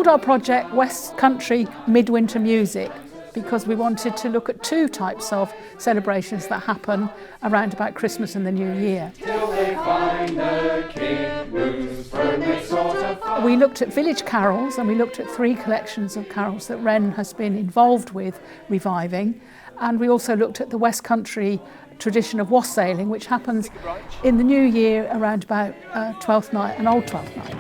called our project Westcountry Midwinter Music because we wanted to look at two types of celebrations that happen around about Christmas and the New Year. We looked at village carols, and we looked at 3 collections of carols that Wren has been involved with reviving, and we also looked at the West Country tradition of wassailing, which happens in the New Year around about Twelfth Night and Old Twelfth Night.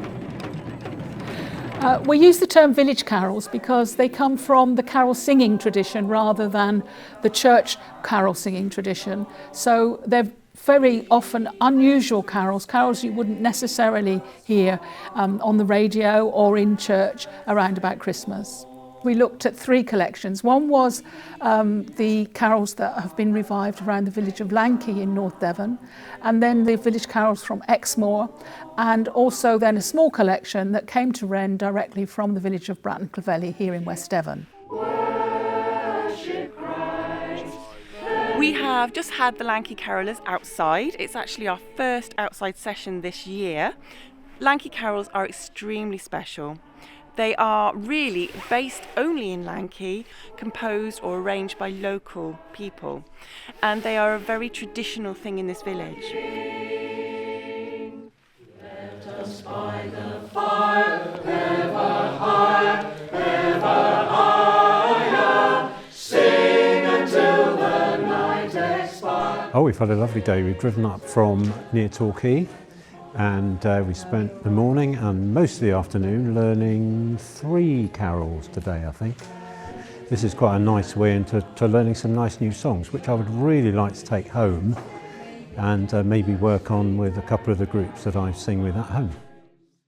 We use the term village carols because they come from the carol singing tradition rather than the church carol singing tradition. So they're very often unusual carols you wouldn't necessarily hear on the radio or in church around about Christmas. We looked at 3 collections. One was the carols that have been revived around the village of Lanky in North Devon, and then the village carols from Exmoor, and also then a small collection that came to Wren directly from the village of Bratton Clovelly here in West Devon. We have just had the Lanky Carolers outside. It's actually our first outside session this year. Lanky carols are extremely special. They are really based only in Lanky, composed or arranged by local people, and they are a very traditional thing in this village. Let us by the fire, ever higher, ever higher, sing until the night expires. Oh, we've had a lovely day. We've driven up from near Torquay, and we spent the morning and most of the afternoon learning 3 carols today, I think. This is quite a nice way into learning some nice new songs, which I would really like to take home and maybe work on with a couple of the groups that I sing with at home.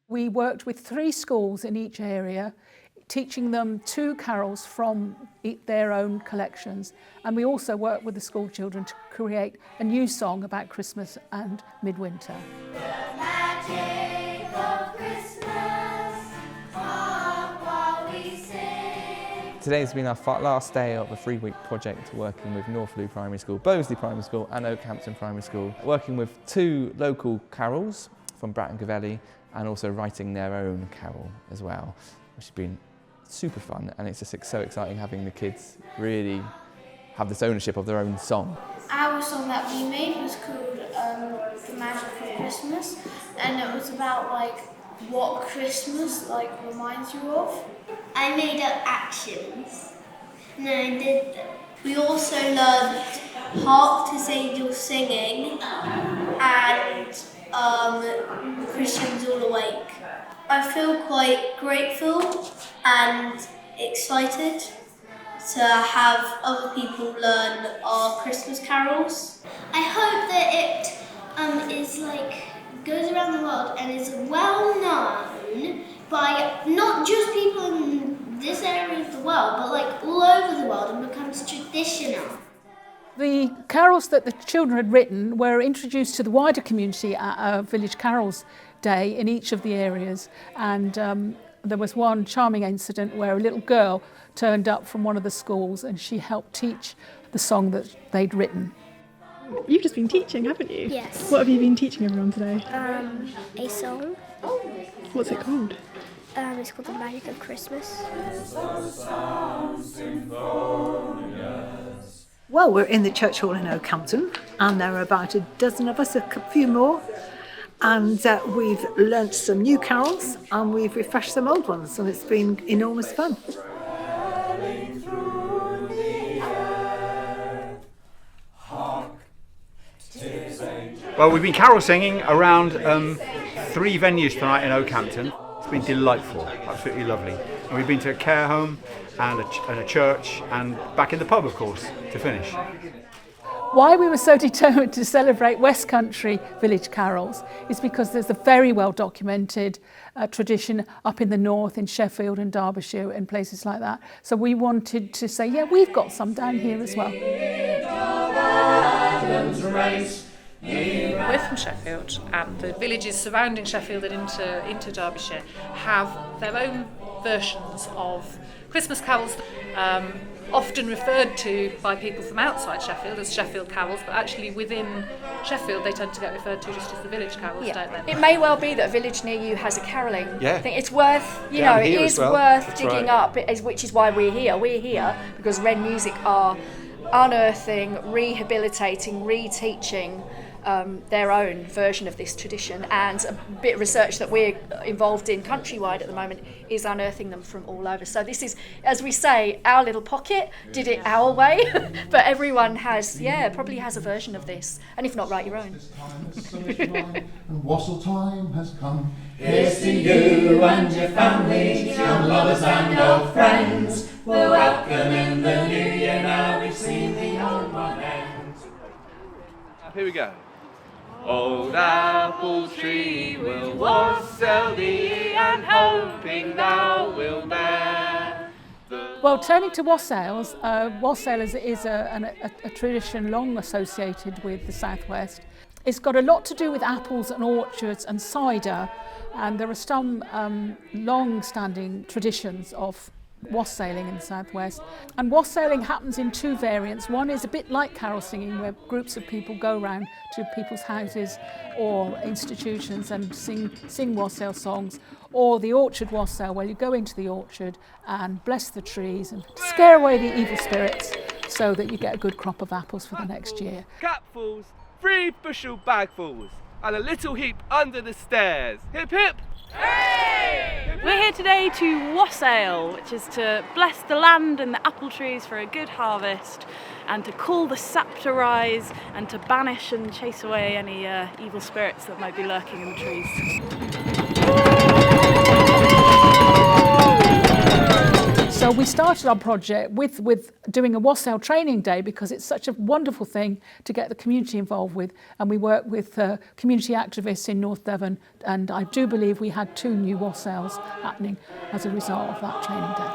We worked with 3 schools in each area, teaching them 2 carols from their own collections, and we also worked with the school children to create a new song about Christmas and midwinter. The magic of Christmas, come while we sing. Today's been our last day of a 3-week project working with Northloo Primary School, Bosley Primary School and Oakhampton Primary School, working with 2 local carols from Bratton Clovelly and also writing their own carol as well, which has been super fun, and it's just so exciting having the kids really have this ownership of their own song. Our song that we made was called The Magic of Christmas, and it was about what Christmas reminds you of. I made up actions and then I did them. We also learned Hark 'Tis Angels Singing and Christians All Awake. I feel quite grateful and excited to have other people learn our Christmas carols. I hope that it goes around the world and is well known by not just people in this area of the world, but all over the world, and becomes traditional. The carols that the children had written were introduced to the wider community at a Village Carols Day in each of the areas, and there was one charming incident where a little girl turned up from one of the schools and she helped teach the song that they'd written. You've just been teaching, haven't you? Yes. What have you been teaching everyone today? A song. What's it called? It's called The Magic of Christmas. Well, we're in the church hall in Oakhampton, and there are about a dozen of us, a few more, and we've learnt some new carols and we've refreshed some old ones, and it's been enormous fun. Well, we've been carol singing around 3 venues tonight in Oakhampton. It's been delightful, absolutely lovely. And we've been to a care home and a church and back in the pub, of course, to finish. Why we were so determined to celebrate West Country village carols is because there's a very well documented tradition up in the north in Sheffield and Derbyshire and places like that. So we wanted to say, yeah, we've got some down here as well. We're from Sheffield, and the villages surrounding Sheffield and into Derbyshire have their own versions of Christmas carols. often referred to by people from outside Sheffield as Sheffield carols, but actually within Sheffield they tend to get referred to just as the village carols, don't they? It may well be that a village near you has a carolling. Yeah. I think it's worth, it is worth digging up, which is why we're here. We're here because Wren Music are unearthing, rehabilitating, reteaching their own version of this tradition, and a bit of research that we're involved in countrywide at the moment is unearthing them from all over. So this is, as we say, our little pocket, did it our way, but everyone has, probably has a version of this, and if not, write your own. And wassail time has come. Here's to you and your family, young lovers and old friends. We're welcome in the new year now, we've seen the old one end. Here we go. Old apple tree will wassail thee, and hoping thou wilt bear. Well, turning to wassails, wassail is a tradition long associated with the southwest. It's got a lot to do with apples and orchards and cider, and there are some long-standing traditions of wassailing in the southwest. And wassailing happens in two variants. One is a bit like carol singing, where groups of people go round to people's houses or institutions and sing wassail songs, or the orchard wassail, where you go into the orchard and bless the trees and scare away the evil spirits so that you get a good crop of apples for the next year. Capfuls, 3 bushel bagfuls, and a little heap under the stairs. Hip hip! Hey! We're here today to wassail, which is to bless the land and the apple trees for a good harvest, and to call the sap to rise, and to banish and chase away any evil spirits that might be lurking in the trees. So we started our project with doing a wassail training day, because it's such a wonderful thing to get the community involved with, and we work with community activists in North Devon, and I do believe we had 2 new wassails happening as a result of that training day.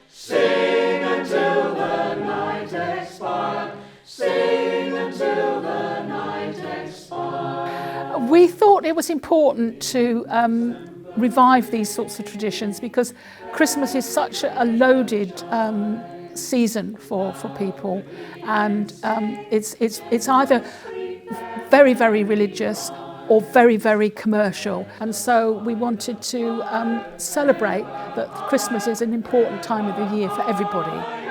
Sing until the night expire, sing until the night expire. We thought it was important to revive these sorts of traditions, because Christmas is such a loaded season for people, and it's either very, very religious or very, very commercial. And so we wanted to celebrate that Christmas is an important time of the year for everybody.